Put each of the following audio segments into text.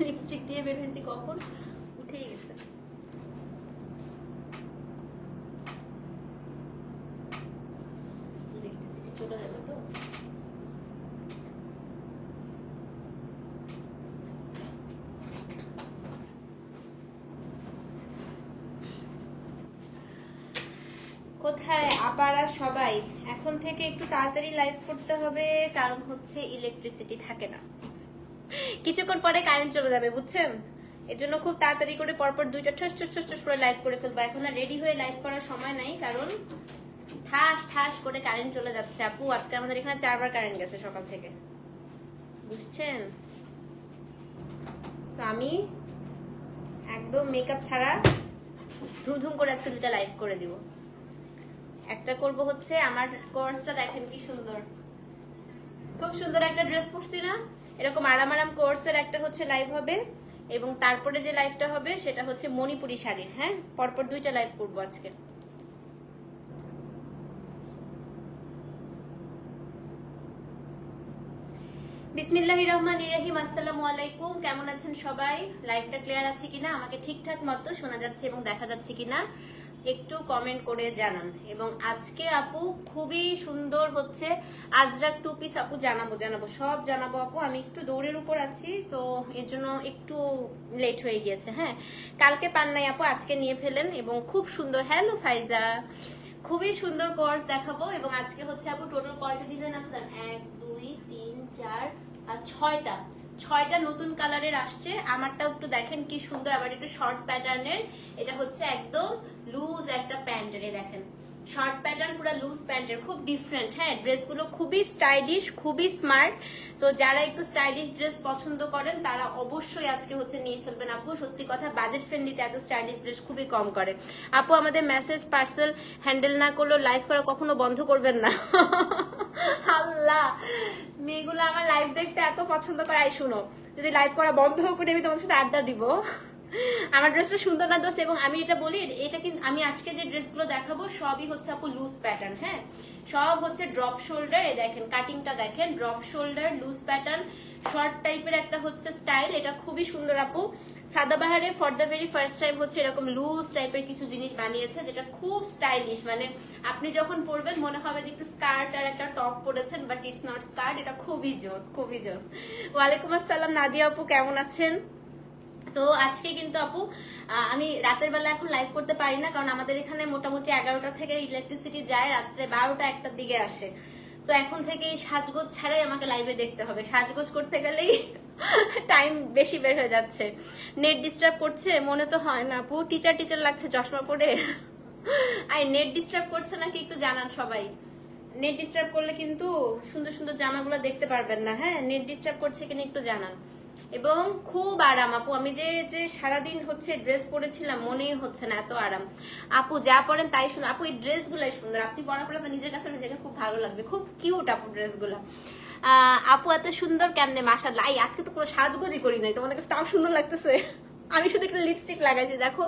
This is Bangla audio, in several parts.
লিপস্টিক দিয়ে বের হয়েছি কখন, উঠেই গেছে। ইলেকট্রিসিটি চলে যাবে তো। কোথায় আপারা সবাই? এখন থেকে একটু তাড়াতাড়ি লাইভ করতে হবে, কারণ হচ্ছে ইলেকট্রিসিটি থাকে না, কিছুক্ষণ পরে কারেন্ট চলে যাবে, বুঝছেন? এর জন্য খুব তাড়াতাড়ি করে পরপর দুইটা ঠস ঠস ঠস ঠস করে লাইভ করে ফেলবো। এখন আর রেডি হয়ে লাইভ করার সময় নাই, কারণ ঠাস ঠাস করে কারেন্ট চলে যাচ্ছে। আপু আজকে আমাদের এখানে 4 বার কারেন্ট গেছে সকাল থেকে, বুঝছেন? তো আমি একদম মেকআপ ছাড়া ধুমধুম করে আজকে দুটা লাইভ করে দিব। একটা করব হচ্ছে আমার কোর্সটা, দেখেন কি সুন্দর, খুব সুন্দর একটা ড্রেস পরছি না, এরকম আরাম আরাম কোর্সের একটা হচ্ছে লাইভ হবে, এবং তারপরে যে লাইভটা হবে সেটা হচ্ছে মণিপুরি শাড়ির। হ্যাঁ, পরপর দুইটা লাইভ করবো আজকে। বিসমিল্লাহির রহমানির রহিম। আসসালামু আলাইকুম, কেমন আছেন সবাই? লাইভটা ক্লিয়ার আছে কিনা, আমাকে ঠিকঠাক মতো শোনা যাচ্ছে এবং দেখা যাচ্ছে কিনা একটু কমেন্ট করে জানান। এবং আজকে আপু খুবই সুন্দর হচ্ছে আজরাক 2 পিস আপু জানাবো সব জানাবো আপু। আমি একটু দৌড়ের উপর আছি, তো এর জন্য একটু লেট হয়ে গিয়েছে। হ্যাঁ, কালকে পান নাই আপু, আজকে নিয়ে ফেলেন। এবং খুব সুন্দর, হ্যালো ফাইজা, খুবই সুন্দর কোর্স দেখাবো। এবং আজকে হচ্ছে আপু টোটাল কয়টা ডিজাইন আছে? 1 2 3 4 আর 6টা নতুন কালারের আসছে। আমারটাও একটু দেখেন কি সুন্দর, আবার একটু শর্ট প্যাটার্নের। এটা হচ্ছে একদম লুজ একটা প্যান্টের, দেখেন শর্ট প্যাটার্ন, পুরো লুজ প্যান্টের, খুব ডিফারেন্ট। হ্যাঁ, ড্রেসগুলো খুবই স্টাইলিশ, খুবই স্মার্ট। সো যারা একটু স্টাইলিশ ড্রেস পছন্দ করেন তারা অবশ্যই আজকে হচ্ছে নিয়ে ফেলবেন আপু। সত্যি কথা, বাজেট ফ্রেন্ডলিতে এত স্টাইলিশ ড্রেস খুবই কম করে আপু। আমাদের মেসেজ পার্সেল হ্যান্ডেল না করলেও লাইভ করা কখনো বন্ধ করবেন না। আল্লাহ, মেয়েগুলো আমার লাইভ দেখতে এত পছন্দ করে। আই শুনো, যদি লাইভ করা বন্ধ করে আমি তোমার সাথে আড্ডা দিব। আমার ড্রেসটা সুন্দর না দোস্ত? এবং আমি এটা বলি, এটা কিন্তু আমি আজকে যে ড্রেসগুলো দেখাবো সবই হচ্ছে আপু লুজ প্যাটার্ন। হ্যাঁ, সব হচ্ছে ড্রপ শোল্ডার। এই দেখেন কাটিংটা দেখেন, drop shoulder, loose pattern, short টাইপের একটা হচ্ছে স্টাইল। এটা খুবই সুন্দর আপু। সাদাবাহারে for the very first time হচ্ছে এরকম লুজ টাইপের কিছু জিনিস বানিয়েছে, যেটা খুব স্টাইলিশ। মানে আপনি যখন পরবেন মনে হবে যে একটু স্কার্ট আর একটা টপ পরেছেন, বাট ইটস নট স্কার্ট। এটা খুবই জোস, খুবই জোস। ওয়ালাইকুম আসসালাম নাদিয়া আপু, কেমন আছেন? তো আজকে কিন্তু আপু আমি রাতের বেলা এখন লাইভ করতে পারি না, কারণ আমাদের এখানে মোটামুটি 11টা থেকে ইলেকট্রিসিটি যায়, রাত্রে 12টা 1টার দিকে আসে। তো এখন থেকে এই সাজগোজ ছাড়াই আমাকে লাইভে দেখতে হবে। সাজগোজ করতে গেলেই টাইম বেশি বের হয়ে যাচ্ছে। নেট ডিস্টার্ব করছে মনে তো হয় না আপু? টিচার লাগছে চশমা পরে। আই নেট ডিস্টার্ব করছে নাকি একটু জানান সবাই। নেট ডিস্টার্ব করলে কিন্তু সুন্দর সুন্দর জামাগুলো দেখতে পারবেন না। হ্যাঁ, নেট ডিস্টার্ব করছে কিনা একটু জানান। এবং খুব আরাম আপু, আমি যে সারাদিন হচ্ছে ড্রেস পরেছিলাম মনেই হচ্ছে না, এত আরাম আপু। যা পরেন তাই সুন্দর আপু, এই ড্রেসগুলাই সুন্দর। আপনি পরার পরে নিজের কাছে নিজেকে খুব ভালো লাগবে, খুব কিউট আপু ড্রেসগুলো। আপু এত সুন্দর কেমনে, মাশাআল্লাহ। আজকে তো কোনো সাজগোজই করি নাই, তোমাদের কাছে তাও সুন্দর লাগতেছে। আমি শুধু একটা লিপস্টিক লাগাইছি, দেখো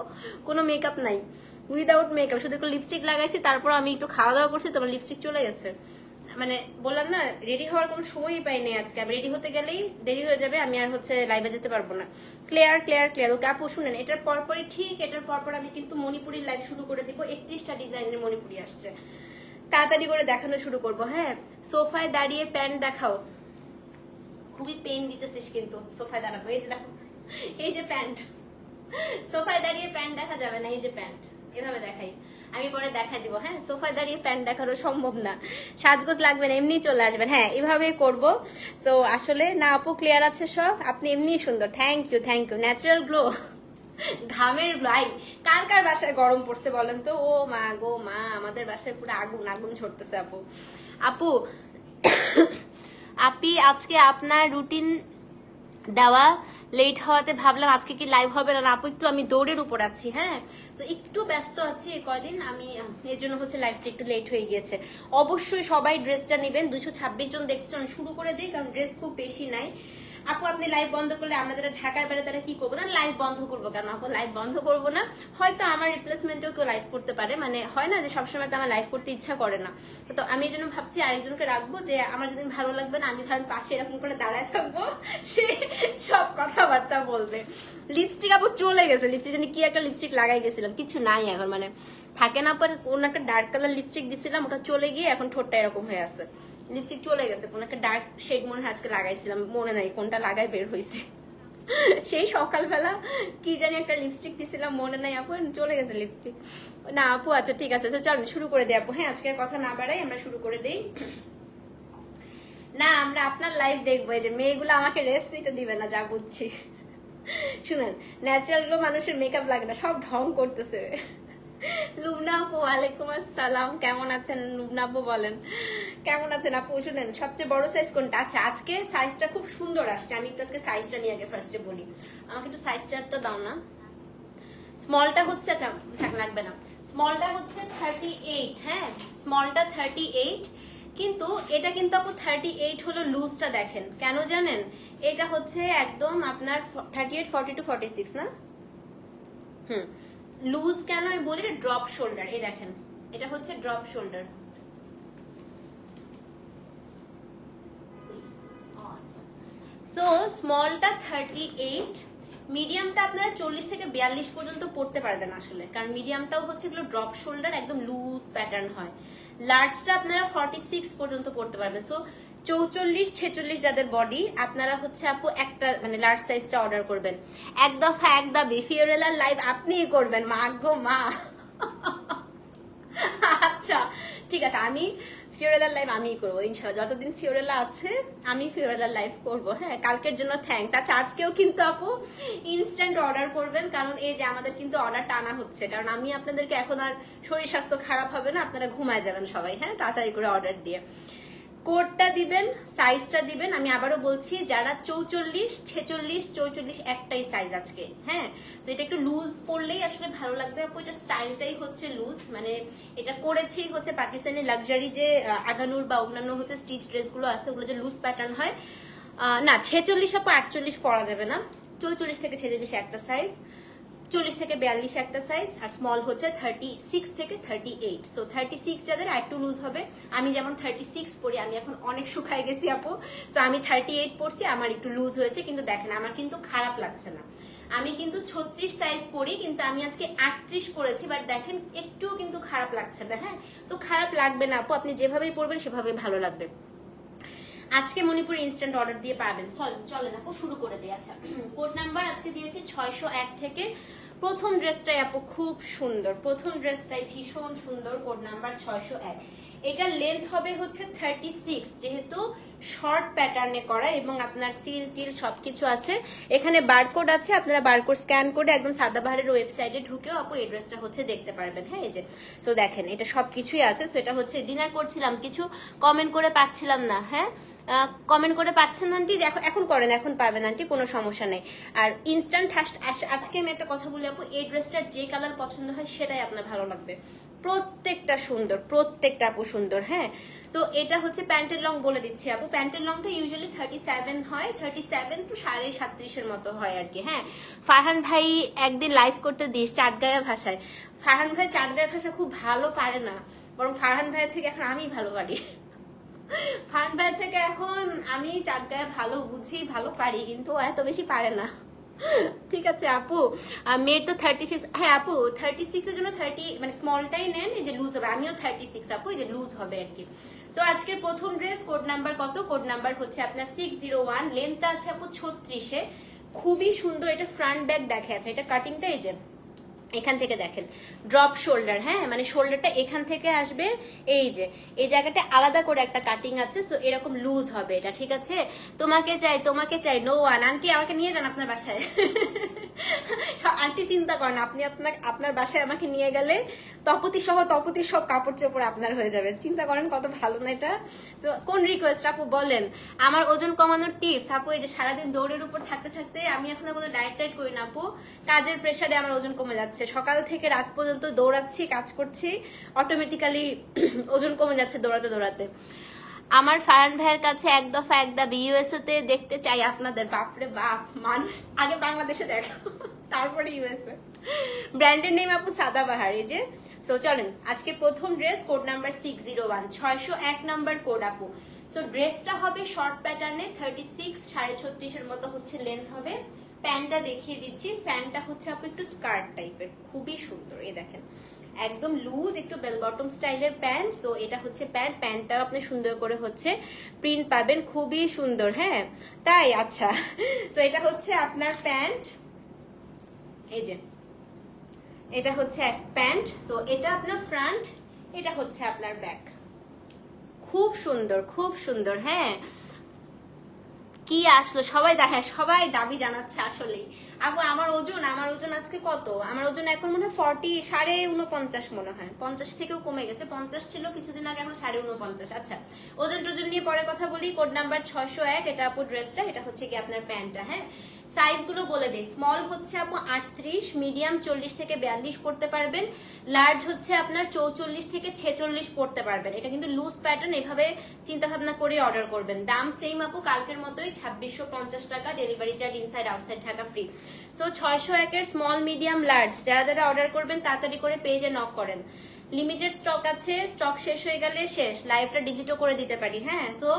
কোনো মেকআপ নাই, উইদাউট মেকআপ, শুধু একটু লিপস্টিক লাগাইছি। তারপর আমি একটু খাওয়া দাওয়া করছি, তোমার লিপস্টিক চলে গেছে। মানে বললাম না, রেডি হওয়ার কোনো সময়ই পাইনি আজকে। আমি রেডি হতে গেলেই দেরি হয়ে যাবে, আমি আর হচ্ছে লাইভে যেতে পারবো না। ক্লিয়ার। ওকে আপু শুনেন, এটার পরপরই ঠিক এটার পরপর আমি কিন্তু মণিপুরির লাইভ শুরু করে দিব। 31টা ডিজাইনের মণিপুরি আসছে, তাড়াতাড়ি করে দেখানো শুরু করব। হ্যাঁ, সোফায় দাঁড়িয়ে প্যান্ট দেখাও। খুবই পেইন দিতেছিস কিন্তু সোফায় দাঁড়াবো। এই যে দেখো, এই যে প্যান্ট, সোফায় দাঁড়িয়ে প্যান্ট দেখা যাবে না। এই যে প্যান্ট এভাবে দেখাই, আমি পরে দেখাই দিব। হ্যাঁ, সোফায় দাঁড়িয়ে প্যান্ট দেখানো সম্ভব না, সাজগোজ লাগবে না, এমনি চলে আসবেন। হ্যাঁ, এভাবে করব। তো আসলে না আপু, ক্লিয়ার আছে সব, আপনি এমনি সুন্দর। Thank you. ন্যাচারাল গ্লো, ঘামের গ্লো। কার কার বাসায় গরম পড়ছে বলেন তো? ও মা গো মা, আমাদের বাসায় পুরো আগুন ঝরতেছে আপু। আপি আজকে আপনার রুটিন দেওয়া লেট হওয়াতে ভাবলাম আজকে কি লাইভ হবে না। আপু একটু আমি দৌড়ের উপর আছি। হ্যাঁ, তো একটু ব্যস্ত আছি এই কয়দিন, আমি এর জন্য হচ্ছে লাইভটা একটু লেট হয়ে গিয়েছে। অবশ্যই সবাই ড্রেসটা নেবেন। 226 জন দেখছেন, শুরু করে দিই, কারণ ড্রেস খুব বেশি নাই। আপু আপনি লাইভ বন্ধ করলে আমরা যারা ঢাকার বাইরে তারা কি করবো না, লাইভ বন্ধ করবো কেন আপু, লাইভ বন্ধ করবো না। হয়তো আমার রিপ্লেসমেন্টেও কেউ লাইভ করতে পারে, মানে হয় না যে সবসময় তো আমার লাইভ করতে ইচ্ছা করে না, তো আমি এই জন্য ভাবছি আরেকজনকে রাখবো, যে আমার যদি ভালো লাগবে না আমি ধরেন পাশে এরকম করে দাঁড়ায় থাকবো, সে সব কথাবার্তা বলবে। লিপস্টিক আপু চলে গেছে, লিপস্টিক জানি কি একটা লিপস্টিক লাগাই গেছিলাম, কিছু নাই এখন, মানে থাকে না পর কোন একটা ডার্ক কালার লিপস্টিক দিছিলাম, ওটা চলে গিয়ে এখন ঠোঁটটা এরকম হয়ে আছে, লিপস্টিক চলে গেছে, কোন একটা ডার্ক শেড মনে হয় আজকে লাগাইছিলাম, মনে নাই কোনটা লাগাই বের হয়েছে। সেই সকালবেলা কি জানি একটা লিপস্টিক দিছিলাম, মনে নাই আপু, চলে গেছে লিপস্টিক। না আপু আচ্ছা ঠিক আছে, চল শুরু করে দিই আপু। হ্যাঁ আজকের কথা না বাড়াই, আমরা শুরু করে দিই। না আমরা আপনার লাইভ দেখবো, এই যে মেয়েগুলো আমাকে রেস্ট নিতে দিবে না, যা বুঝছি। শুনেন, ন্যাচারাল গুলো মানুষের মেকআপ লাগে না, সব ঢং করতেছে। লুবনা আপু ওয়ালাইকুম আসসালাম, কেমন আছেন লুবনা আপু, বলেন কেমন আছেন আপু। শুনেন সবচেয়ে বড় সাইজ কোনটা? আচ্ছা আজকে সাইজটা খুব সুন্দর আসছে, আমি একটু আজকে সাইজটা নিয়ে আগে ফার্স্টে বলি, আমাকে একটু সাইজ চার্টটা দাও না। স্মলটা হচ্ছে, আচ্ছা থাক লাগবে না, স্মলটা হচ্ছে 38, হ্যাঁ স্মলটা 38, কিন্তু এটা কিন্তু আপু 38 হলো লুজটা, দেখেন কেন জানেন, এটা হচ্ছে একদম আপনার 38 40 to 46 না, লুজ কেন আমি বলি, ড্রপ শোল্ডার, এই দেখেন এটা হচ্ছে ড্রপ শোল্ডার। সো স্মলটা 38, মিডিয়ামটা আপনারা 40 থেকে 42 পর্যন্ত পড়তে পারবেন আসলে, কারণ মিডিয়ামটাও হচ্ছে এগুলো ড্রপ শোল্ডার, একদম লুজ প্যাটার্ন হয়। লার্জটা আপনারা 46 পর্যন্ত পড়তে পারবেন। সো 44 46 যাদের বডি, আপনারা হচ্ছে আপু একটা মানে লার্জ সাইজটা অর্ডার করবেন। এক দফা এক দাবি, ফিওরেলার লাইভ আপনিই করবেন, মা গো মা। আচ্ছা ঠিক আছে, আমি ফিওরেলার লাইভ আমিই করবো ইনশাল্লাহ, যতদিন ফিওরেলা আছে আমি ফিওরেলার লাইভ করবো। হ্যাঁ কালকের জন্য থ্যাঙ্কস। আচ্ছা আজকেও কিন্তু আপু ইনস্ট্যান্ট অর্ডার করবেন, কারণ এই যে আমাদের কিন্তু অর্ডার টানা হচ্ছে, কারণ আমি আপনাদেরকে এখন আর শরীর স্বাস্থ্য খারাপ হবে না, আপনারা ঘুমায় যাবেন সবাই, হ্যাঁ তাড়াতাড়ি করে অর্ডার দিয়ে কোডটা দিবেন, সাইজটা দিবেন। আমি আবারও বলছি, যারা 44 46 44 একটাই সাইজ আজকে, হ্যাঁ তো এটা একটু লুজ পরলেই আসলে ভালো লাগবে আপু, এটা স্টাইলটাই হচ্ছে লুজ, মানে এটা করেছেই হচ্ছে পাকিস্তানি লাক্সারি যে আগানুর বা অন্যান্য হচ্ছে স্টিচ ড্রেসগুলো আছে, ওগুলো যে লুজ প্যাটার্ন হয় না। 46 আপু 48 পরা যাবে না, 44 থেকে 46 একটা সাইজ, 40 থেকে 42 একটা সাইজ, আর স্মল হচ্ছে 36 থেকে 38। সো 36 যাদের একটু লুজ হবে, আমি যেমন 36 পরি, আমি এখন অনেক শুকাই গেছি আপু, সো আমি 38 পরছি, আমার একটু লুজ হয়েছে, কিন্তু দেখেন আমার কিন্তু খারাপ লাগছে না। আমি কিন্তু 36 সাইজ পরি, কিন্তু আমি আজকে 38 পরেছি, বাট দেখেন একটু কিন্তু খারাপ লাগছে না। হ্যাঁ সো খারাপ লাগবে না আপু, আপনি যেভাবেই পরবেন সেভাবেই ভালো লাগবে। আজকে মণিপুর ইনস্ট্যান্ট অর্ডার দিয়ে পাবেন। চলে না আপু শুরু করে দিই। আচ্ছা কোড নাম্বার আজকে দিয়েছি 601 থেকে। প্রথম ড্রেসটাই আপু খুব সুন্দর, প্রথম ড্রেসটাই ভীষণ সুন্দর, কোড নাম্বার 601। এটার লেন্থ হবে হচ্ছে 36, যেহেতু শর্ট প্যাটার্নে করা এবং আপনার সিল টিল সবকিছু আছে। এখানে বারকোড আছে, আপনারা বারকোড স্ক্যান করে একদম সাদাবাহারের ওয়েবসাইটে ঢুকেও আপু এই ড্রেসটা হচ্ছে দেখতে পারবেন। হ্যাঁ এই যে সো দেখেন এটা সবকিছুই আছে। সো এটা হচ্ছে ডিনার করছিলাম, কিছু কমেন্ট করে পাচ্ছিলাম না। হ্যাঁ কমেন্ট করে পাচ্ছেন আন্টি, এখন করেন, এখন পাবেন আন্টি, কোনো সমস্যা নেই। আর ইনস্ট্যান্ট আজকে আমি একটা কথা বলি আপু, এই ড্রেসটার যে কালার পছন্দ হয় সেটাই আপনার ভালো লাগবে, প্রত্যেকটা সুন্দর, প্রত্যেকটা আপু সুন্দর। হ্যাঁ তো এটা হচ্ছে প্যান্টের লং বলে দিচ্ছি আপু, প্যান্টের লংটা ইউজুয়ালি 37 হয়, 37 to 37.5 মতো হয় আর কি। হ্যাঁ ফারহান ভাই একদিন লাইভ করতে দিস চাটগায়া ভাষায়। ফারহান ভাই চাটগায়া ভাষা খুব ভালো পারে না, বরং ফারহান ভাইয়ের থেকে এখন আমি ভালো পারি। ফারহান ভাইয়ের থেকে এখন আমি চাটগায়া ভালো বুঝি, ভালো পারি, কিন্তু এত বেশি পারে না। ঠিক আছে আপু, মেয়ের তো 36। হ্যাঁ আপু 36 এর জন্য 30 মানে স্মলটাই নেন, এই যে লুজ হবে। আমিও 36 আপু, এই যে লুজ হবে আর কি। সো আজকের প্রথম ড্রেস কোড নাম্বার কত? কোড নাম্বার হচ্ছে আপনার 601। লেন্থটা আছে আপু 36-এ, খুবই সুন্দর। এটা ফ্রন্ট ব্যাক দেখে আছে, এটা কাটিংটা এই যে এখান থেকে দেখেন ড্রপ শোল্ডার। হ্যাঁ মানে শোল্ডারটা এখান থেকে আসবে, এই যে এই জায়গাটা আলাদা করে একটা কাটিং আছে। সো এরকম লুজ হবে এটা, ঠিক আছে? তোমাকে চাই, তোমাকে চাই, নো ওয়ান। আন্টি আমাকে নিয়ে যান আপনার বাসায়। আন্টি চিন্তা করেন, আপনি আপনার বাসায় আমাকে নিয়ে গেলে তপতি সব কাপড় চোপড় আপনার হয়ে যাবে। চিন্তা করেন কত ভালো না এটা। তো কোন রিকোয়েস্ট আপু বলেন? আমার ওজন কমানোর টিপস আপু, এই যে সারাদিন দৌড়ের উপর থাকতে থাকতে আমি এখন কোনো ডায়েট করি না আপু, কাজের প্রেসারে আমার ওজন কমে যাচ্ছে। সকাল থেকে রাত পর্যন্ত দৌড়াচ্ছি, কাজ করছি, অটোমেটিক্যালি ওজন কমে যাচ্ছে দৌড়াতে দৌড়াতে। আমার ফারহান ভাইয়ের কাছে এক দফা এক দাবি, ইউএসএ তে দেখতে চাই আপনাদের। বাপরে বাপ, মানুষ আগে বাংলাদেশে দেখো তারপরে ইউএসএ। ব্র্যান্ডের নেম আপু সাদাবাহার। এই যে সো চলেন আজকে প্রথম dress, code number 601, 601 number code আপু। সো ড্রেসটা হবে শর্ট প্যাটার্নে, 36 36.5 এর মতো হচ্ছে লেন্থ হবে। প্যান্টটা দেখিয়ে দিচ্ছি, প্যান্টটা হচ্ছে আপু একটু স্কার্ট টাইপের, খুবই সুন্দর। এই দেখেন একদম লুজ, একটু বেল বটম স্টাইলের প্যান্ট। সো এটা হচ্ছে প্যান্ট, প্যান্টটাও আপনি সুন্দর করে হচ্ছে প্রিন্ট পাবেন, খুবই সুন্দর। হ্যাঁ তাই, আচ্ছা। তো এটা হচ্ছে আপনার প্যান্ট, এই যে এটা হচ্ছে এক প্যান্ট। সো এটা আপনার ফ্রন্ট, এটা হচ্ছে আপনার ব্যাক। খুব সুন্দর, খুব সুন্দর। হ্যাঁ কি আসলো সবাই, দেখে সবাই দাবি জানাচ্ছে আসলেই। আপু আমার ওজন আজকে কত? আমার ওজন এখন মনে হয় 49 মনে হয়, 50 থেকেও কমে গেছে। 50 ছিল কিছুদিন আগে, এখন 49.5। আচ্ছা ওজন টোজন নিয়ে পরে কথা বলি। কোড নাম্বার 601, এটা আপু ড্রেসটা, এটা হচ্ছে কি আপনার প্যান্টটা। হ্যাঁ সাইজ গুলো বলে দিই, স্মল হচ্ছে আপু 38, মিডিয়াম 40 থেকে 42 পড়তে পারবেন, লার্জ হচ্ছে আপনার 44 থেকে 46 পড়তে পারবেন। এটা কিন্তু লুজ প্যাটার্ন, এভাবে চিন্তা ভাবনা করে অর্ডার করবেন। দাম সেম আপু কালকের মতোই, 2650 টাকা, delivery charge inside outside Dhaka free. So 601 এর স্মল মিডিয়াম লার্জ যারা যারা অর্ডার করবেন তাড়াতাড়ি করে পেজে নক করেন। লিমিটেড স্টক আছে, স্টক শেষ হয়ে গেলে শেষ, লাইভটা ডিলিটও করে দিতে পারি। হ্যাঁ সো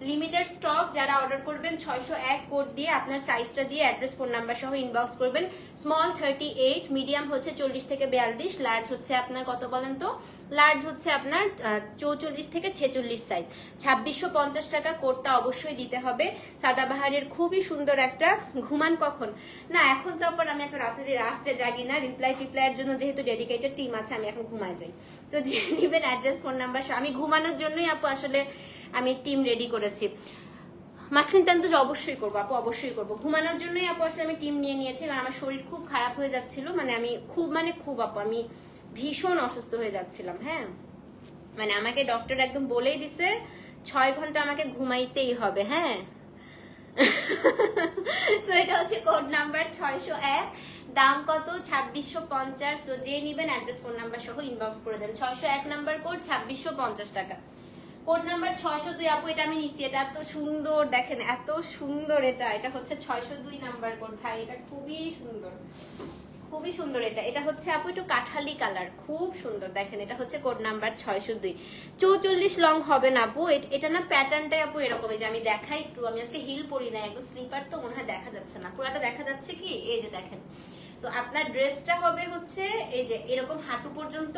লিমিটেড স্টক, যারা অর্ডার করবেন 601 কোড দিয়ে আপনার সাইজটা দিয়ে অ্যাড্রেস ফোন নাম্বার সহ ইনবক্স করবেন। স্মল 38, মিডিয়াম হচ্ছে 40 থেকে 42, লার্জ হচ্ছে আপনার কত বলেন তো? লার্জ হচ্ছে আপনার 44 থেকে 46 সাইজ। 2650 টাকা, কোডটা অবশ্যই দিতে হবে। সাদাবাহারের খুবই সুন্দর একটা। ঘুমান কখন? না এখন তো আবার আমি একটা রাত্রে জাগি না, রিপ্লাইয়ের জন্য যেহেতু ডেডিকেটেড টিম আছে, আমি এখন ঘুমায় যাই। তো যে নিবেন অ্যাড্রেস ফোন নাম্বার, আমি ঘুমানোর জন্যই আপু আসলে আমি টিম রেডি করেছি। মাসলিন তান্দুজ অবশ্যই করবো আপু, অবশ্যই করবো। ঘুমানোর জন্যই আপু আসলে আমি টিম নিয়ে নিয়েছি, কারণ আমার শরীর খুব খারাপ হয়ে যাচ্ছিল। মানে আমি খুব আপু আমি ভীষণ অসুস্থ হয়ে যাচ্ছিলাম। হ্যাঁ মানে আমাকে ডক্টর একদম বলেই দিছে 6 ঘন্টা আমাকে ঘুমাইতেই হবে। হ্যাঁ সো এটা হচ্ছে কোড নাম্বার 601, দাম কত? 2650। সো যে নিবেন অ্যাড্রেস ফোন নাম্বার সহ ইনবক্স করে দেন। 601 নাম্বার কোড, 2650 টাকা। কোড নাম্বার 602 আপু, এটা আমি নিচ্ছি, এটা এত সুন্দর, দেখেন এত সুন্দর। এটা হচ্ছে 602 নাম্বার কোড ভাই, এটা খুবই সুন্দর, খুবই সুন্দর। এটা হচ্ছে আপু একটু কাঠালি কালার, খুব সুন্দর। দেখেন এটা হচ্ছে কোড নাম্বার 602। 44 লং হবে না আপু, এটা না প্যাটার্নটাই আপু এরকমই। যে আমি দেখাই একটু, আমি আজকে হিল পরি না, একদম স্লিপার, তো মনে হয় দেখা যাচ্ছে না, পুরাটা দেখা যাচ্ছে কি? এই যে দেখেন। তো আপনার ড্রেসটা হবে হচ্ছে এই যে এরকম হাঁটু পর্যন্ত,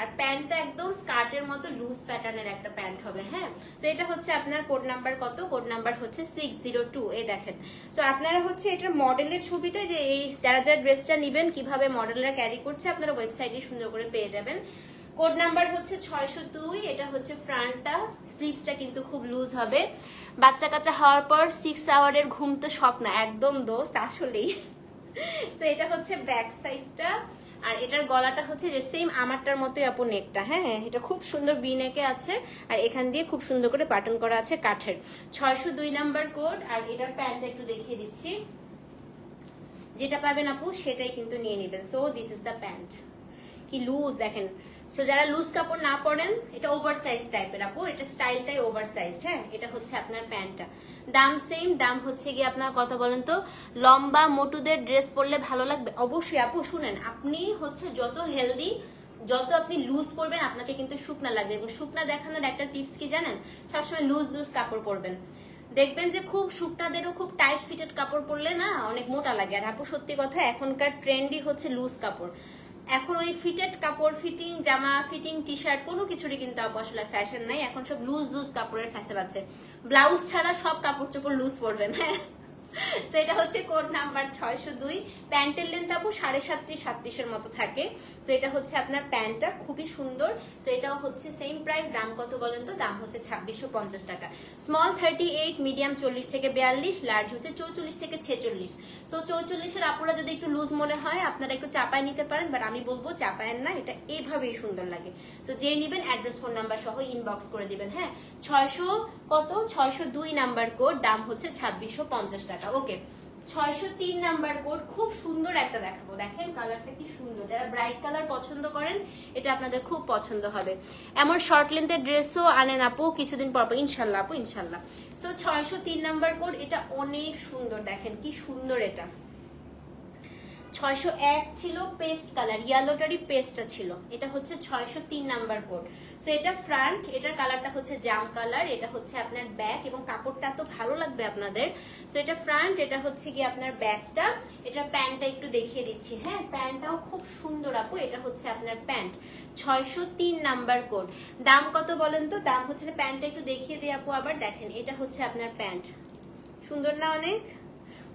আর প্যান্টটা একদম স্কার্টের মতো লুজ প্যাটার্নের একটা প্যান্ট হবে। হ্যাঁ তো এটা হচ্ছে আপনার কোড নাম্বার কত? কোড নাম্বার হচ্ছে 602। এই দেখেন। তো আপনারা হচ্ছে এটার মডেলের ছবিটা, যে এই যারা যারা ড্রেসটা নিবেন কিভাবে মডেলরা ক্যারি করছে আপনারা ওয়েবসাইটে সুন্দর করে পেয়ে যাবেন। কোড নাম্বার হচ্ছে 602। এটা হচ্ছে ফ্রন্টটা, স্লিভসটা কিন্তু খুব লুজ হবে। বাচ্চা কাচ্চা হওয়ার পর 6 আওয়ারের ঘুম তো স্বপ্ন, একদম দোস্ত আসলেই। তো এটা হচ্ছে ব্যাক সাইডটা, আর এটার গলাটা হচ্ছে যে সেম আমারটার মতোই আপু নেকটা। হ্যাঁ এটা খুব সুন্দর বি নেকে আছে, আর এখান দিয়ে খুব সুন্দর করে বাটন করা আছে কাঠের। 602 নাম্বার কোড। আর এটার প্যান্টটা একটু দেখিয়ে দিচ্ছি, যেটা পাবেন আপু সেটাই কিন্তু নিয়ে নেবেন। So this is the pant, কি লুজ দেখেন। সো যারা লুজ কাপড় না পরেন, এটা ওভার সাইজ টাইপের আপু, এটা স্টাইলটাই ওভার সাইজ। হ্যাঁ এটা হচ্ছে আপনার প্যান্টটা, দাম সেম, দাম হচ্ছে গিয়ে আপনার কত বলেন তো? লম্বা মোটুদের ড্রেস পরলে ভালো লাগবে অবশ্যই আপু। শুনেন, আপনি হচ্ছে যত হেলদি, যত আপনি লুজ পরবেন আপনাকে কিন্তু শুকনা লাগবে। এবং শুকনা দেখানোর একটা টিপস কি জানেন? সবসময় লুজ কাপড় পরবেন, দেখবেন যে খুব শুকনাদেরও খুব টাইট ফিটেড কাপড় পরলে না অনেক মোটা লাগে। আর আপু সত্যি কথা, এখনকার ট্রেন্ডই হচ্ছে লুজ কাপড়। এখন ওই ফিটেড কাপড়, ফিটিং জামা, ফিটিং টি শার্ট কোনো কিছুরই কিন্তু আপু আসলে ফ্যাশন নাই। এখন সব লুজ কাপড়ের ফ্যাশন আছে। ব্লাউজ ছাড়া সব কাপড় চোপড় লুজ পরবেন। হ্যাঁ সেটা হচ্ছে কোড নাম্বার 602। প্যান্টের লেন্থ আপু 37.37 মতো থাকে। তো এটা হচ্ছে আপনার প্যান্টটা, খুবই সুন্দর। তো এটাও হচ্ছে সেম প্রাইস, দাম কত বলেন তো? দাম হচ্ছে 2650 টাকা। স্মল 38, মিডিয়াম 40 থেকে 42, লার্জ হচ্ছে 44 থেকে 46। সো 44-এর আপুরা যদি একটু লুজ মনে হয় আপনারা একটু চাপায় নিতে পারেন, বাট আমি বলবো চাপায়েন না, এটা এইভাবেই সুন্দর লাগে। তো যে নিবেন অ্যাড্রেস ফোন নাম্বার সহ ইনবক্স করে দিবেন। হ্যাঁ 602 নাম্বার কোড, দাম হচ্ছে 2650 টাকা। ওকে 603 নাম্বার কোড, খুব সুন্দর একটা দেখাবো। দেখেন কালারটা কি সুন্দর, যারা ব্রাইট কালার পছন্দ করেন এটা আপনাদের খুব পছন্দ হবে। এমন শর্ট লেন্থের ড্রেসও আনেন আপু কিছুদিন পর পর, ইনশাল্লাহ আপু ইনশাল্লাহ। সো 603 নাম্বার কোড, এটা অনেক সুন্দর, দেখেন কি সুন্দর। এটা 601 ছিল পেস্ট কালার, ইয়েলোটারই পেস্টটা ছিল। এটা হচ্ছে 603 নাম্বার কোড। সো এটা ফ্রন্ট, এটার কালারটা হচ্ছে জাম কালার, এটা হচ্ছে আপনার ব্যাক, এবং কাপড়টা তো ভালো লাগবে আপনাদের। সো এটা ফ্রন্ট, এটা হচ্ছে কি আপনার ব্যাকটা। এটা প্যান্টটা একটু দেখিয়ে দিচ্ছি, হ্যাঁ প্যান্টটাও খুব সুন্দর আপু। এটা হচ্ছে আপনার প্যান্ট, 603 নাম্বার কোড। দাম কত বলেন তো? দাম হচ্ছে, প্যান্টটা একটু দেখিয়ে দিই আপু আবার। দেখেন এটা হচ্ছে আপনার প্যান্ট, সুন্দর না অনেক?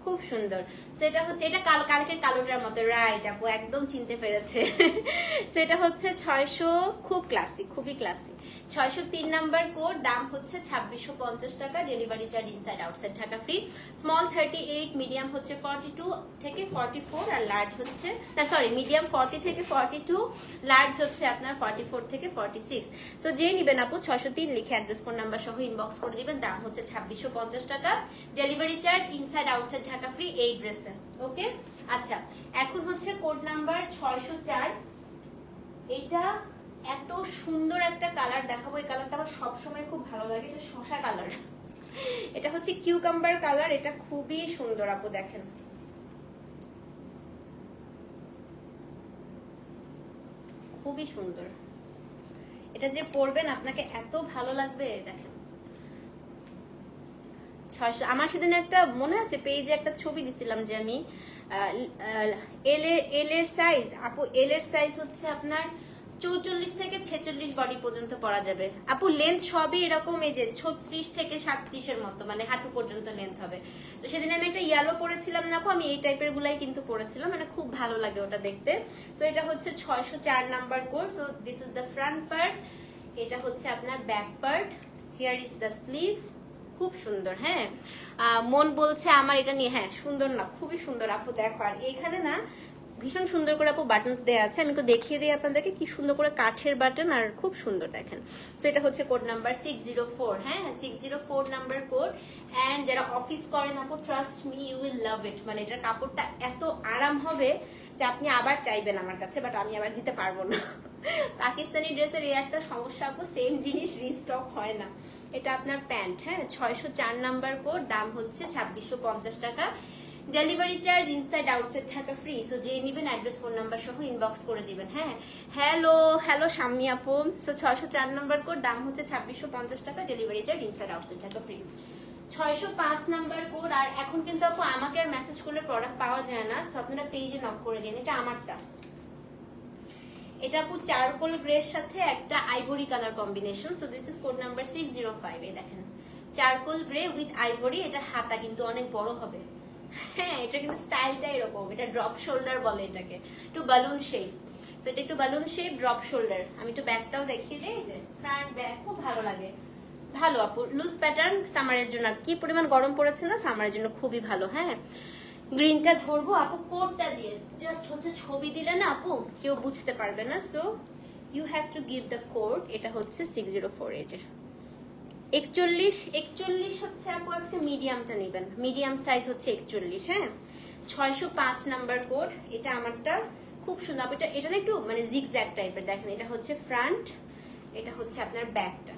খুব সুন্দর। সেটা হচ্ছে, এটা কালকের কালোটার মতো, রাইট আপু একদম চিনতে পেরেছে। সেটা হচ্ছে 600, খুব ক্লাসিক, খুবই ক্লাসিক। 603 নাম্বার কোড, দাম হচ্ছে 2650 টাকা, delivery charge inside outside Dhaka free. Small 38, medium হচ্ছে 42 থেকে 44, আর লার্জ হচ্ছে না সরি মিডিয়াম 40 থেকে 42, লার্জ হচ্ছে আপনার 44 থেকে 46। সো যে নিবেন আপু 603 লিখে অ্যাড্রেস ফোন নাম্বার সহ ইনবক্স করে দিবেন। দাম হচ্ছে 2650 টাকা, delivery charge inside outside Dhaka free এই ড্রেসে। ওকে আচ্ছা, এখন হচ্ছে কোড নাম্বার 604। এটা এত সুন্দর একটা কালার দেখাবো, এই কালারটা আমার সবসময় খুব ভালো লাগে, এটা শসা কালার। এটা হচ্ছে কিউকাম্বার কালার, এটা খুবই সুন্দর আপু, দেখেন খুবই সুন্দর। এটা যে পরবেন আপনাকে এত ভালো লাগবে। দেখেন 600, আমার সেদিন একটা মনে আছে পেজে একটা ছবি দিছিলাম যে আমি এল এর সাইজ আপু, এল এর সাইজ হচ্ছে আপনার 44 থেকে 46 বডি পর্যন্ত পরা যাবে আপু। লেন্থ সবই এরকম, এই যে 36 থেকে 37 এর মতো, মানে হাঁটু পর্যন্ত লেন্থ হবে। তো সেদিন আমি একটা ইয়েলো পরেছিলাম না আপু, আমি এই টাইপের গুলাই কিন্তু পরেছিলাম, মানে খুব ভালো লাগে ওটা দেখতে। সো এটা হচ্ছে 604 number code. So this is the front part, এটা হচ্ছে আপনার back part, here is the sleeve. খুব সুন্দর, হ্যাঁ মন বলছে আমার এটা নিয়ে, হ্যাঁ সুন্দর না, খুবই সুন্দর আপু। দেখো আর এইখানে না ভীষণ সুন্দর করে আপু বাটনস দেওয়া আছে, আমি একটু দেখিয়ে দিই আপনাদেরকে কি সুন্দর করে কাঠের বাটন, আর খুব সুন্দর দেখেন। তো এটা হচ্ছে কোড নাম্বার 604, হ্যাঁ 604 নাম্বার কোড। এন্ড যারা অফিস করেন আপু, trust me you will love it, মানে এটার কাপড়টা এত আরাম হবে যে আপনি আবার চাইবেন আমার কাছে, বাট আমি আবার দিতে পারবো না। পাকিস্তানি ড্রেসের এই একটা সমস্যা আপু, সেম জিনিস রিস্টক হয় না। এটা আপনার প্যান্ট, হ্যাঁ 604 নাম্বার কোড, দাম হচ্ছে 2650 টাকা, delivery charge inside outside Dhaka free. So যে নিবেন অ্যাড্রেস ফোন নাম্বার সহ ইনবক্স করে দিবেন। হ্যাঁ হ্যালো হ্যালো শাম্মী আপু। সো 604 নাম্বার কোড, দাম হচ্ছে 2650 টাকা, delivery charge inside outside Dhaka free. 605 number code. আর এখন কিন্তু আপু আমাকে আর মেসেজ করলে প্রোডাক্ট পাওয়া যায় না, সো আপনারা পেজে নক করে দিন। এটা আমারটা, এটা আপু চারকোল গ্রের সাথে একটা ivory colour combination. So this is code number 605। এই দেখেন চারকোল গ্রে উইথ আইভরি, এটা হাতা কিন্তু অনেক বড় হবে, হ্যাঁ এটা কিন্তু স্টাইলটা এরকম, এটা ড্রপ শোল্ডার বলে এটাকে, একটু বালুন শেপ। সো এটা একটু বালুন শেপ ড্রপ শোল্ডার। আমি একটু ব্যাকটাও দেখিয়ে দিই, যে ফ্রন্ট ব্যাক খুব ভালো লাগে, ভালো আপু। লুজ প্যাটার্ন সামারের জন্য, কি পরিমাণ গরম পড়েছে না, সামারের জন্য খুবই ভালো। হ্যাঁ গ্রিনটা ধরবো আপু কোডটা দিয়ে, জাস্ট হচ্ছে ছবি দিলে না আপু কেউ বুঝতে পারবে না। So you have to give the code. এটা হচ্ছে 604, এই যে 41 হচ্ছে আপু, আজকে মিডিয়ামটা নেবেন, মিডিয়াম সাইজ হচ্ছে 41। হ্যাঁ 605 নাম্বার কোড, এটা আমারটা খুব সুন্দর। এটা না একটু মানে জিগজ্যাগ টাইপের, দেখেন এটা হচ্ছে ফ্রন্ট, এটা হচ্ছে আপনার ব্যাকটা।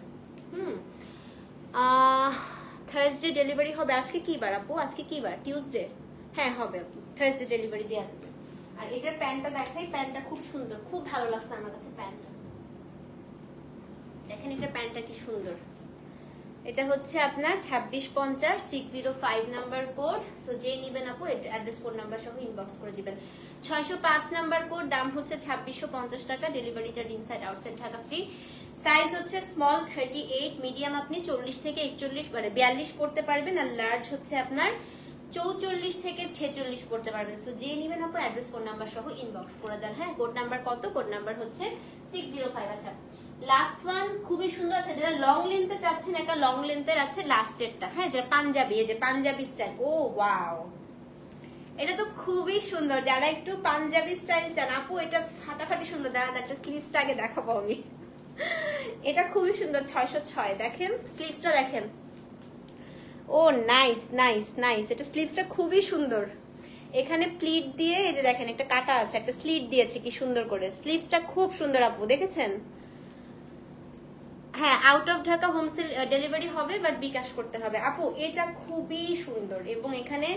থার্সডে ডেলিভারি হবে। আজকে কি বার আপু? আজকে কি বার? টিউসডে, হ্যাঁ হবে আপু, থার্সডে ডেলিভারি দিয়ে আসবে। আর এটার প্যান্টটা দেখাই, প্যান্টটা খুব সুন্দর, খুব ভালো লাগছে আমার কাছে প্যান্টটা। দেখেন এটা প্যান্টটা কি সুন্দর। এটা হচ্ছে আপনার 2650, 605 নাম্বার কোড। সো যে নিবেন আপু অ্যাড্রেস কোড নাম্বার সহ ইনবক্স করে দিবেন। 605 নাম্বার কোড, দাম হচ্ছে 2650 টাকা, delivery charge inside outside Dhaka free. Size হচ্ছে স্মল 38, মিডিয়াম আপনি 40 থেকে 41 মানে 42 পড়তে পারবেন, আর লার্জ হচ্ছে আপনার 44 থেকে 46 পড়তে পারবেন। সো যে নিবেন আপু অ্যাড্রেস কোড নাম্বার সহ ইনবক্স করে দেন। হ্যাঁ কোড নাম্বার কত? কোড নাম্বার হচ্ছে 605। আচ্ছা লাস্ট ওয়ান খুবই সুন্দর আছে, যারা লং লেন্থে চাচ্ছেন একটা লং লেন্থের আছে লাস্টেরটা, হ্যাঁ যারা পাঞ্জাবি, এই যে পাঞ্জাবি স্টাইল। ও ওয়াও, এটা তো খুবই সুন্দর, যারা একটু পাঞ্জাবি স্টাইল চান আপু, এটা ফাটাফাটি সুন্দর। দাঁড়ান একটা স্লিভসটা আগে দেখাবো আমি, এটা খুবই সুন্দর। 606, দেখেন স্লিভসটা দেখেন, ও নাইস নাইস নাইস, এটা স্লিভসটা খুবই সুন্দর। এখানে প্লিট দিয়ে এই যে দেখেন একটা কাটা আছে, একটা স্লিট দিয়েছে কি সুন্দর করে। স্লিভসটা খুব সুন্দর আপু, দেখেছেন? হ্যাঁ, out of Dhaka home delivery হবে, বাট বিকাশ করতে হবে আপু। এটা খুবই সুন্দর এবং এখানে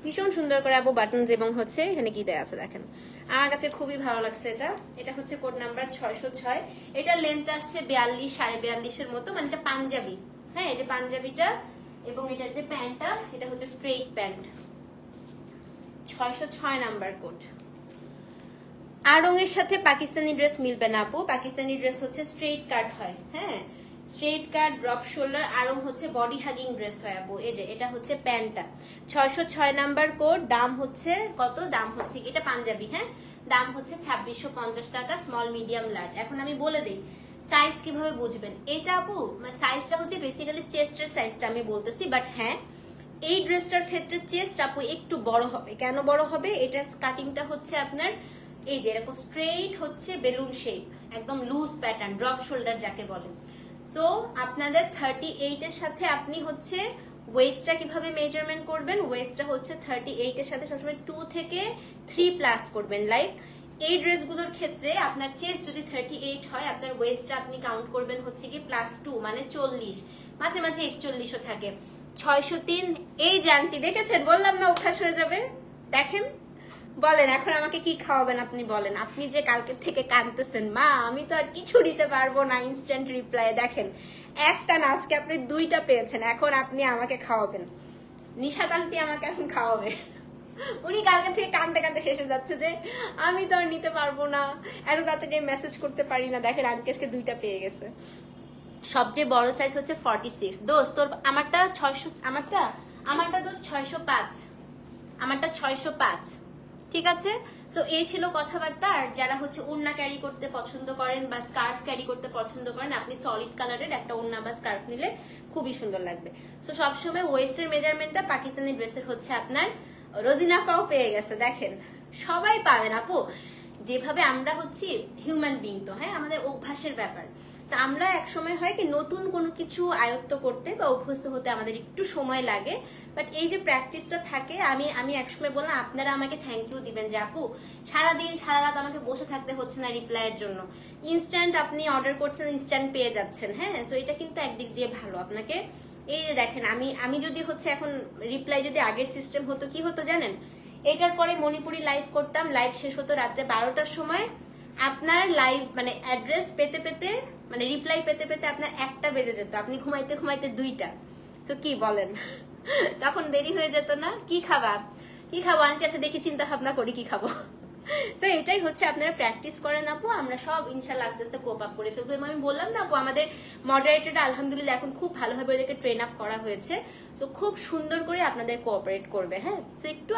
ভীষণ সুন্দর করে আপু বাটনস এবং হচ্ছে এখানে কি দেয়া আছে দেখেন, আমার কাছে খুবই ভালো লাগছে এটা। এটা হচ্ছে কোড নাম্বার 606। এটা লেন্থ আছে 42 42.5-এর মতো, মানে এটা পাঞ্জাবি। হ্যাঁ, এই যে পাঞ্জাবিটা এবং এটার যে প্যান্টটা, এটা হচ্ছে স্ট্রেইট প্যান্ট। 606 number code. আড়ং-এর সাথে পাকিস্তানি ড্রেস মিলবে না আপু। পাকিস্তানি ড্রেস হচ্ছে স্ট্রেইট কাট হয়। হ্যাঁ, স্ট্রেইট কাট, ড্রপ শোল্ডার। আড়ং হচ্ছে বডি হাগিং ড্রেস হয় আপু। এই যে এটা হচ্ছে প্যান্টটা। 606 নাম্বার কোড। দাম হচ্ছে কত? দাম হচ্ছে এটা পাঞ্জাবি। হ্যাঁ, দাম হচ্ছে 2650 টাকা, স্মল মিডিয়াম লার্জ। এখন আমি বলে দিই সাইজ কিভাবে বুঝবেন। এটা আপু সাইজটা হচ্ছে বেসিক্যালি চেস্টের সাইজটা আমি বলতেছি, বাট হ্যাঁ এই ড্রেসটার ক্ষেত্রে চেস্ট আপু একটু বড় হবে। কেন বড় হবে? এটার কাটিংটা হচ্ছে আপনার এই যে এরকম স্ট্রেইট হচ্ছে বেলুন শেপ, একদম লুজ প্যাটার্ন, ড্রপ শোল্ডার যাকে বলে। সো আপনাদের 38 এর সাথে আপনি হচ্ছে ওয়েস্টটা কিভাবে মেজারমেন্ট করবেন? ওয়েস্টটা হচ্ছে 38 এর সাথে সবসময় 2 থেকে 3 প্লাস করবেন। লাইক এই ড্রেসগুলোর ক্ষেত্রে আপনার চেস্ট যদি 38 হয়, আপনার ওয়েস্টটা আপনি কাউন্ট করবেন হচ্ছে কি +2, মানে 40, মাঝে মাঝে 41ও থাকে। 603। এই জানটি দেখেছেন, বললাম না অভ্যাস হয়ে যাবে। দেখেন, বলেন এখন আমাকে কি খাওয়াবেন আপনি বলেন। আপনি যে কালকে থেকে কাঁদতেছেন, মা আমি তো আর কিছু দিতে পারবো না ইনস্ট্যান্ট রিপ্লাই, দেখেন একটা না, আজকে আপনি 2টা পেয়েছেন। এখন আপনি আমাকে খাওয়াবেন, নিশাত আন্টি আমাকে এখন খাওয়াবে। উনি কালকে থেকে কাঁদতে কাঁদতে শেষ হয়ে যাচ্ছে যে আমি তো আর নিতে পারবো না, এত তাড়াতাড়ি মেসেজ করতে পারি না। দেখেন আন্টি আজকে 2টা পেয়ে গেছে। সবচেয়ে বড় সাইজ হচ্ছে 46। দোস্ত তোর আমারটা 600, আমারটা দোস্ত 605, আমারটা 605। ঠিক আছে, সো এই ছিল কথাবার্তা। আর যারা হচ্ছে ওড়না ক্যারি করতে পছন্দ করেন বা স্কার্ফ ক্যারি করতে পছন্দ করেন, আপনি সলিড কালারের একটা ওড়না বা স্কার্ফ নিলে খুবই সুন্দর লাগবে। সো সবসময় ওয়েস্টের মেজারমেন্টটা পাকিস্তানি ড্রেসের হচ্ছে আপনার রোজিনা পাও পেয়ে গেছে। দেখেন সবাই পাবেন আপু, যেভাবে আমরা হচ্ছি হিউম্যান বিং, তো হ্যাঁ আমাদের অভ্যাসের ব্যাপার। আমরা একসময় হয় কি নতুন কোনো কিছু আয়ত্ত করতে বা অভ্যস্ত হতে আমাদের একটু সময় লাগে, বাট এই যে প্র্যাকটিসটা থাকে, আমি একসময় বললাম আপনারা আমাকে থ্যাংক ইউ দিবেন যে আপু সারাদিন সারা রাত আমাকে বসে থাকতে হচ্ছে না রিপ্লাইয়ের জন্য। ইনস্ট্যান্ট আপনি অর্ডার করছেন, ইনস্ট্যান্ট পেয়ে যাচ্ছেন। হ্যাঁ, সো এটা কিন্তু একদিক দিয়ে ভালো আপনাকে। এই যে দেখেন আমি যদি হচ্ছে এখন রিপ্লাই যদি আগের সিস্টেম হতো, কি হতো জানেন? এটার পরে মণিপুরি লাইভ করতাম, লাইভ শেষ হতো রাত্রে 12টার সময়। আপনার লাইভ মানে অ্যাড্রেস পেতে পেতে, মানে রিপ্লাই পেতে পেতে আপনার 1টা বেজে যেত, আপনি ঘুমাইতে ঘুমাইতে 2টা। তো কি বলেন, তখন দেরি হয়ে যেত না? কি খাবা, কি খাবো আন্টি? আছে দেখি চিন্তা ভাবনা করি কি খাবো। তো এটাই হচ্ছে আপনারা প্র্যাকটিস করেন আপু, আমরা সব ইনশাল্লাহ আস্তে আস্তে কোপ আপ করে ফেলবো। এবং আমি বললাম না আপু, আমাদের মডারেটরটা আলহামদুলিল্লাহ এখন খুব ভালোভাবে ওদেরকে ট্রেন আপ করা হয়েছে। তো খুব সুন্দর করে আপনাদের কোঅপারেট করবে। হ্যাঁ, তো একটু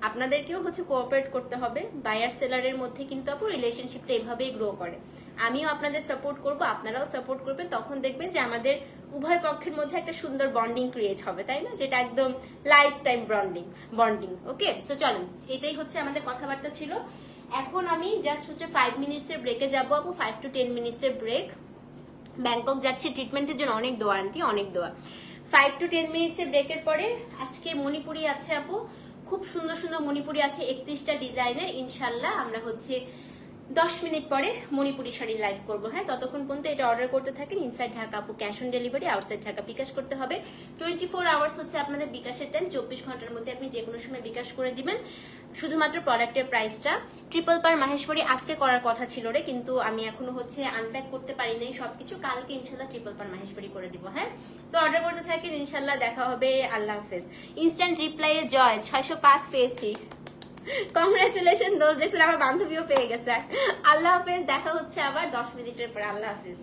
আপনাদেরকেও হচ্ছে কোঅপারেট করতে হবে। বায়ার সেলারের মধ্যে কিন্তু আপু রিলেশনশিপটা এভাবেই গ্রো করে। আমিও আপনাদের সাপোর্ট করব, আপনারাও সাপোর্ট করবেন, তখন দেখবেন যে আমাদের উভয় পক্ষের মধ্যে একটা সুন্দর বন্ডিং ক্রিয়েট হবে, তাই না? যেটা একদম লাইফ টাইম বন্ডিং। ওকে, তো চলেন, এটাই হচ্ছে আমাদের কথাবার্তা ছিল। এখন আমি জাস্ট হচ্ছে 5 মিনিটসের ব্রেকে যাবো আপু, 5 to 10 মিনিটসের ব্রেক। ব্যাংকক যাচ্ছি ট্রিটমেন্টের জন্য, অনেক দোয়া আন্টি, অনেক দোয়া। 5 to 10 মিনিটসের ব্রেকের পরে আজকে মণিপুরি আছে আপু, খুব সুন্দর সুন্দর মণিপুরি আছে, 31টা ডিজাইনের। ইনশাল্লাহ আমরা হচ্ছে 10 মিনিট পরে মণিপুরি শাড়ি লাইভ করবো। হ্যাঁ, ততক্ষণ পর্যন্ত এটা অর্ডার করতে থাকেন। ইনসাইড ঢাকা আপু cash on delivery, outside Dhaka bKash করতে হবে। 24 আওয়ার্স হচ্ছে আপনাদের বিকাশের টাইম, 24 ঘন্টার মধ্যে আপনি যে কোনো সময় বিকাশ করে দিবেন। শুধুমাত্র প্রোডাক্টের প্রাইসটা ট্রিপল পার মাহেশ্বরী আজকে করার কথা ছিল রে, কিন্তু আমি এখনো হচ্ছে আনপ্যাক করতে পারি নাই সবকিছু। কালকে ইনশাল্লাহ ট্রিপল পার মাহেশ্বরী করে দিব। হ্যাঁ, তো অর্ডার করতে থাকেন, ইনশাল্লাহ দেখা হবে। আল্লাহ হাফেজ। ইনস্ট্যান্ট রিপ্লাইয়ে জয়, 605 পেয়েছি। কংগ্রাচুলেশন দোস্ত, দেখছেন আমার বান্ধবীও পেয়ে গেছে। আল্লাহ হাফেজ, দেখা হচ্ছে আবার 10 মিনিটের পরে। আল্লাহ হাফেজ।